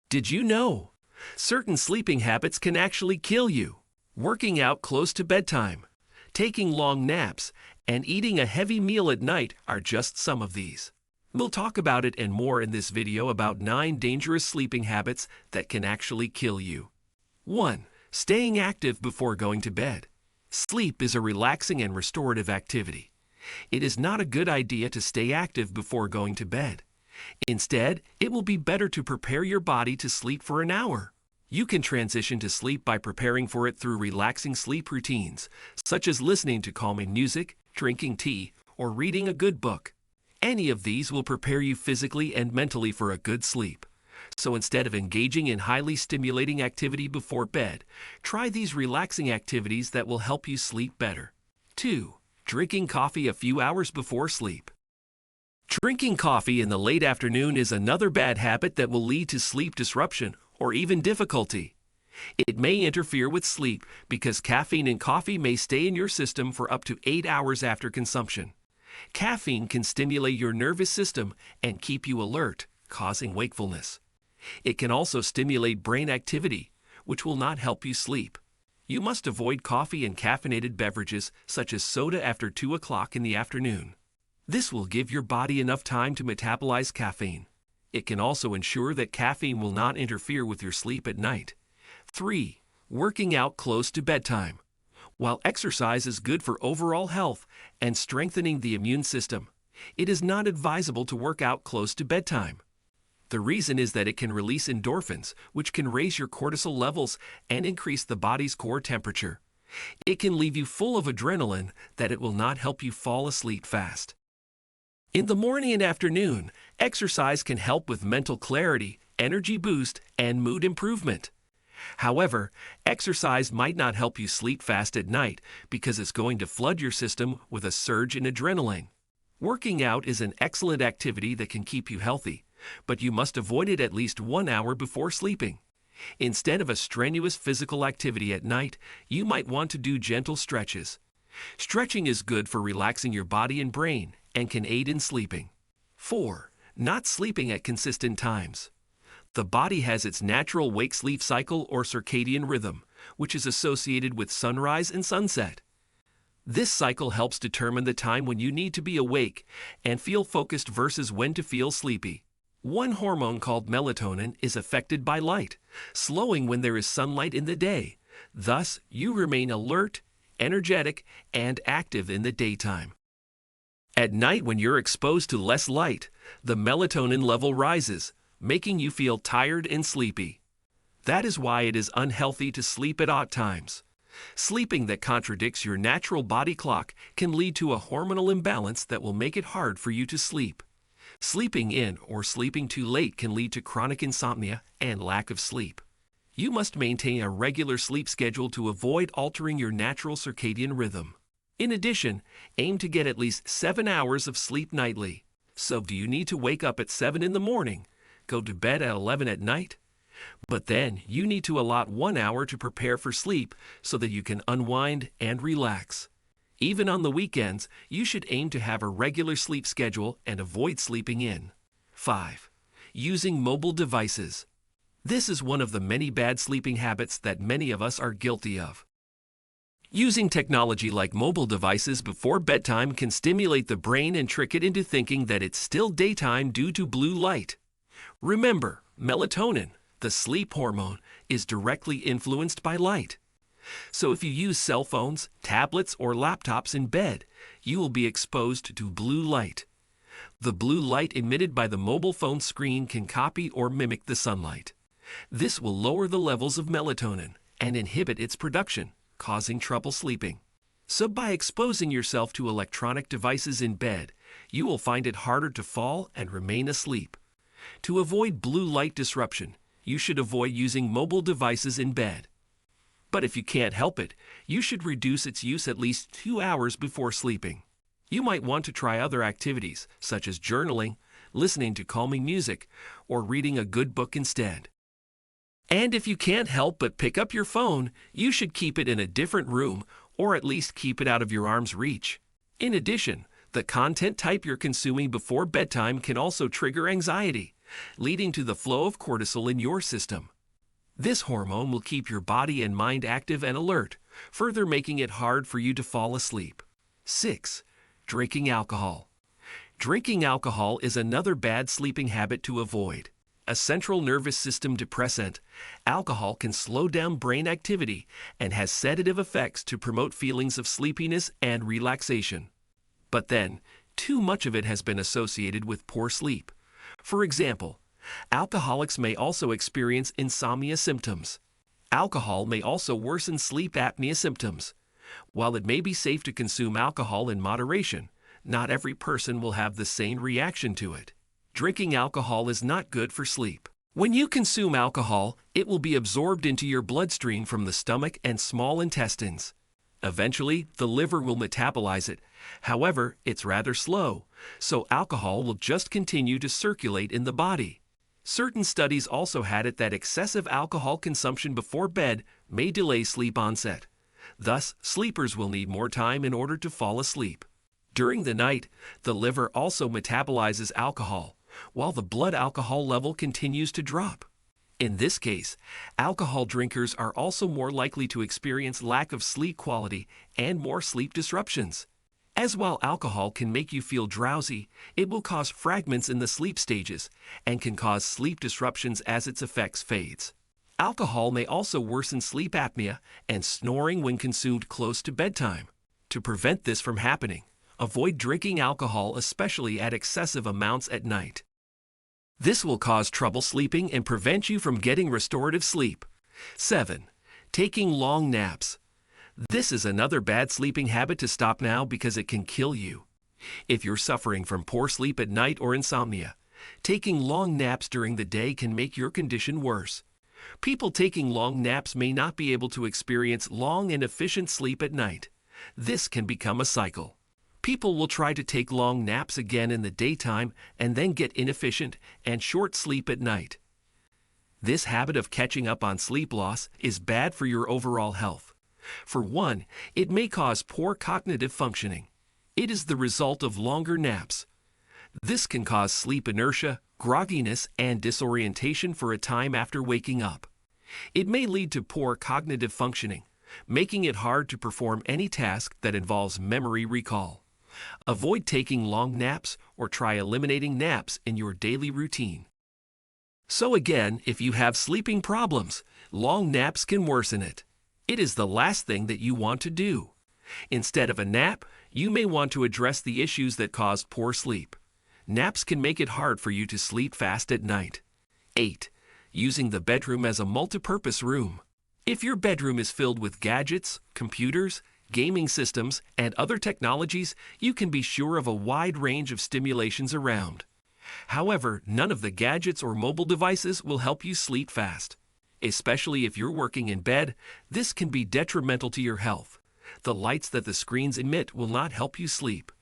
Did you know? Certain sleeping habits can actually kill you. Working out close to bedtime, taking long naps, and eating a heavy meal at night are just some of these. We'll talk about it and more in this video about 9 dangerous sleeping habits that can actually kill you. 1. Staying active before going to bed. Sleep is a relaxing and restorative activity. It is not a good idea to stay active before going to bed. Instead, it will be better to prepare your body to sleep for an hour. You can transition to sleep by preparing for it through relaxing sleep routines, such as listening to calming music, drinking tea, or reading a good book. Any of these will prepare you physically and mentally for a good sleep. So instead of engaging in highly stimulating activity before bed, try these relaxing activities that will help you sleep better. 2. Drinking coffee a few hours before sleep. Drinking coffee in the late afternoon is another bad habit that will lead to sleep disruption or even difficulty. It may interfere with sleep because caffeine in coffee may stay in your system for up to 8 hours after consumption. Caffeine can stimulate your nervous system and keep you alert, causing wakefulness. It can also stimulate brain activity, which will not help you sleep. You must avoid coffee and caffeinated beverages such as soda after 2 o'clock in the afternoon. This will give your body enough time to metabolize caffeine. It can also ensure that caffeine will not interfere with your sleep at night. 3. Working out close to bedtime. While exercise is good for overall health and strengthening the immune system, it is not advisable to work out close to bedtime. The reason is that it can release endorphins, which can raise your cortisol levels and increase the body's core temperature. It can leave you full of adrenaline that it will not help you fall asleep fast. In the morning and afternoon, exercise can help with mental clarity, energy boost, and mood improvement. However, exercise might not help you sleep fast at night because it's going to flood your system with a surge in adrenaline. Working out is an excellent activity that can keep you healthy, but you must avoid it at least 1 hour before sleeping. Instead of a strenuous physical activity at night, you might want to do gentle stretches. Stretching is good for relaxing your body and brain and can aid in sleeping. 4. Not sleeping at consistent times. The body has its natural wake-sleep cycle or circadian rhythm, which is associated with sunrise and sunset. This cycle helps determine the time when you need to be awake and feel focused versus when to feel sleepy. One hormone called melatonin is affected by light, slowing when there is sunlight in the day. Thus, you remain alert, energetic, and active in the daytime. At night, when you're exposed to less light, the melatonin level rises, making you feel tired and sleepy. That is why it is unhealthy to sleep at odd times. Sleeping that contradicts your natural body clock can lead to a hormonal imbalance that will make it hard for you to sleep. Sleeping in or sleeping too late can lead to chronic insomnia and lack of sleep. You must maintain a regular sleep schedule to avoid altering your natural circadian rhythm. In addition, aim to get at least 7 hours of sleep nightly. So do you need to wake up at 7 in the morning, go to bed at 11 at night? But then you need to allot 1 hour to prepare for sleep so that you can unwind and relax. Even on the weekends, you should aim to have a regular sleep schedule and avoid sleeping in. 5. Using mobile devices. This is one of the many bad sleeping habits that many of us are guilty of. Using technology like mobile devices before bedtime can stimulate the brain and trick it into thinking that it's still daytime due to blue light. Remember, melatonin, the sleep hormone, is directly influenced by light. So if you use cell phones, tablets, or laptops in bed, you will be exposed to blue light. The blue light emitted by the mobile phone screen can copy or mimic the sunlight. This will lower the levels of melatonin and inhibit its production, causing trouble sleeping. So by exposing yourself to electronic devices in bed, you will find it harder to fall and remain asleep. To avoid blue light disruption, you should avoid using mobile devices in bed. But if you can't help it, you should reduce its use at least 2 hours before sleeping. You might want to try other activities, such as journaling, listening to calming music, or reading a good book instead. And if you can't help but pick up your phone, you should keep it in a different room or at least keep it out of your arm's reach. In addition, the content type you're consuming before bedtime can also trigger anxiety, leading to the flow of cortisol in your system. This hormone will keep your body and mind active and alert, further making it hard for you to fall asleep. 6. Drinking alcohol. Drinking alcohol is another bad sleeping habit to avoid. A central nervous system depressant, alcohol can slow down brain activity and has sedative effects to promote feelings of sleepiness and relaxation. But then, too much of it has been associated with poor sleep. For example, alcoholics may also experience insomnia symptoms. Alcohol may also worsen sleep apnea symptoms. While it may be safe to consume alcohol in moderation, not every person will have the same reaction to it. Drinking alcohol is not good for sleep. When you consume alcohol, it will be absorbed into your bloodstream from the stomach and small intestines. Eventually, the liver will metabolize it. However, it's rather slow, so alcohol will just continue to circulate in the body. Certain studies also had it that excessive alcohol consumption before bed may delay sleep onset. Thus, sleepers will need more time in order to fall asleep. During the night, the liver also metabolizes alcohol, while the blood alcohol level continues to drop. In this case, alcohol drinkers are also more likely to experience lack of sleep quality and more sleep disruptions. As while alcohol can make you feel drowsy, it will cause fragments in the sleep stages and can cause sleep disruptions as its effects fades. Alcohol may also worsen sleep apnea and snoring when consumed close to bedtime. To prevent this from happening, avoid drinking alcohol, especially at excessive amounts at night. This will cause trouble sleeping and prevent you from getting restorative sleep. 7. Taking long naps. This is another bad sleeping habit to stop now because it can kill you. If you're suffering from poor sleep at night or insomnia, taking long naps during the day can make your condition worse. People taking long naps may not be able to experience long and efficient sleep at night. This can become a cycle. People will try to take long naps again in the daytime and then get inefficient and short sleep at night. This habit of catching up on sleep loss is bad for your overall health. For one, it may cause poor cognitive functioning. It is the result of longer naps. This can cause sleep inertia, grogginess, and disorientation for a time after waking up. It may lead to poor cognitive functioning, making it hard to perform any task that involves memory recall. Avoid taking long naps or try eliminating naps in your daily routine. So again, if you have sleeping problems, long naps can worsen it. It is the last thing that you want to do. Instead of a nap, you may want to address the issues that cause poor sleep. Naps can make it hard for you to sleep fast at night. 8. Using the bedroom as a multipurpose room. If your bedroom is filled with gadgets, computers, gaming systems, and other technologies, you can be sure of a wide range of stimulations around. However, none of the gadgets or mobile devices will help you sleep fast. Especially if you're working in bed, this can be detrimental to your health. The lights that the screens emit will not help you sleep.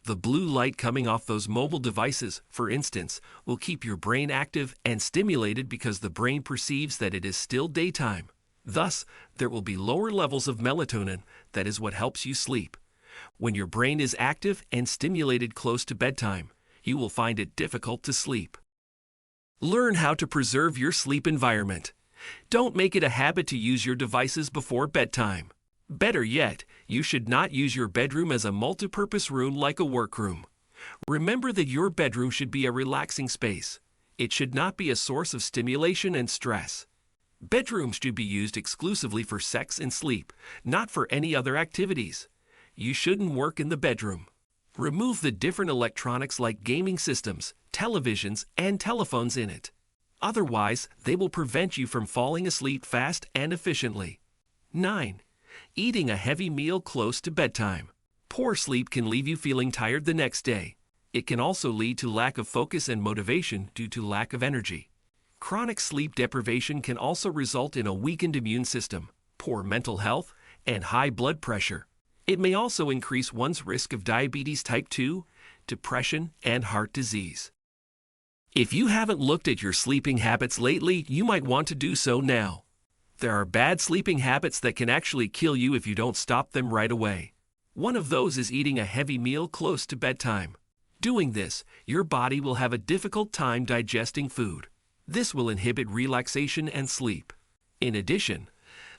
The blue light coming off those mobile devices, for instance, will keep your brain active and stimulated because the brain perceives that it is still daytime. Thus, there will be lower levels of melatonin, that is what helps you sleep. When your brain is active and stimulated close to bedtime, you will find it difficult to sleep. Learn how to preserve your sleep environment. Don't make it a habit to use your devices before bedtime. Better yet, you should not use your bedroom as a multipurpose room like a workroom. Remember that your bedroom should be a relaxing space. It should not be a source of stimulation and stress. Bedrooms should be used exclusively for sex and sleep, not for any other activities. You shouldn't work in the bedroom. Remove the different electronics like gaming systems, televisions, and telephones in it. Otherwise, they will prevent you from falling asleep fast and efficiently. 9. Eating a heavy meal close to bedtime. Poor sleep can leave you feeling tired the next day. It can also lead to lack of focus and motivation due to lack of energy. Chronic sleep deprivation can also result in a weakened immune system, poor mental health, and high blood pressure. It may also increase one's risk of diabetes type 2, depression, and heart disease. If you haven't looked at your sleeping habits lately, you might want to do so now. There are bad sleeping habits that can actually kill you if you don't stop them right away. One of those is eating a heavy meal close to bedtime. Doing this, your body will have a difficult time digesting food. This will inhibit relaxation and sleep. In addition,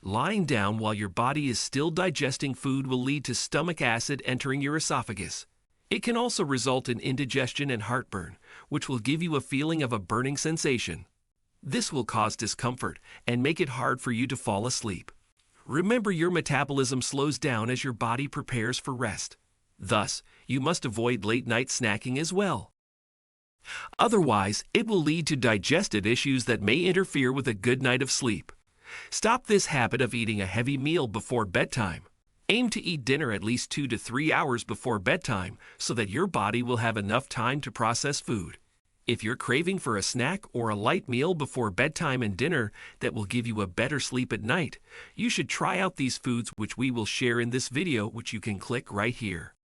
lying down while your body is still digesting food will lead to stomach acid entering your esophagus. It can also result in indigestion and heartburn, which will give you a feeling of a burning sensation. This will cause discomfort and make it hard for you to fall asleep. Remember, your metabolism slows down as your body prepares for rest. Thus, you must avoid late-night snacking as well. Otherwise, it will lead to digestive issues that may interfere with a good night of sleep. Stop this habit of eating a heavy meal before bedtime. Aim to eat dinner at least 2 to 3 hours before bedtime so that your body will have enough time to process food. If you're craving for a snack or a light meal before bedtime and dinner that will give you a better sleep at night, you should try out these foods which we will share in this video, which you can click right here.